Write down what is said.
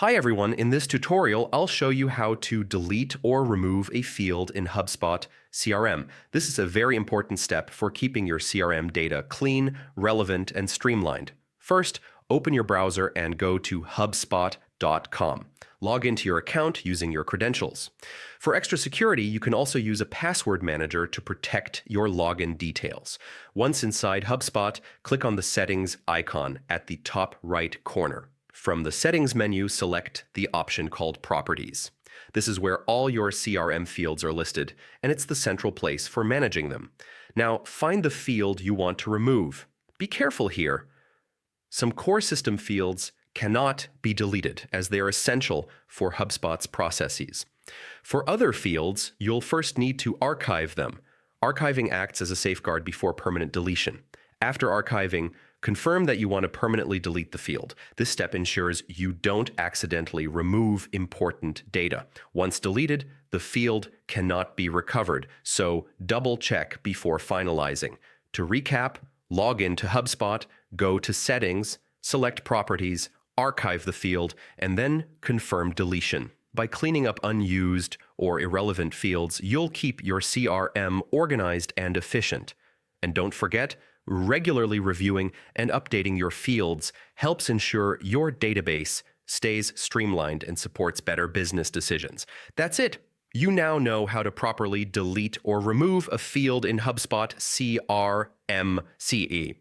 Hi everyone, in this tutorial I'll show you how to delete or remove a field in HubSpot CRM. This is a very important step for keeping your CRM data clean, relevant, and streamlined. First, open your browser and go to HubSpot.com. Log into your account using your credentials. For extra security, you can also use a password manager to protect your login details. Once inside HubSpot, click on the Settings icon at the top right corner. From the Settings menu, select the option called Properties. This is where all your CRM fields are listed, and it's the central place for managing them. Now, find the field you want to remove. Be careful here. Some core system fields cannot be deleted, as they are essential for HubSpot's processes. For other fields, you'll first need to archive them. Archiving acts as a safeguard before permanent deletion. After archiving, confirm that you want to permanently delete the field. This step ensures you don't accidentally remove important data. Once deleted, the field cannot be recovered, so double check before finalizing. To recap, log into HubSpot, go to Settings, select Properties, archive the field, and then confirm deletion. By cleaning up unused or irrelevant fields, you'll keep your CRM organized and efficient. And don't forget, regularly reviewing and updating your fields helps ensure your database stays streamlined and supports better business decisions. That's it. You now know how to properly delete or remove a field in HubSpot CRM CE.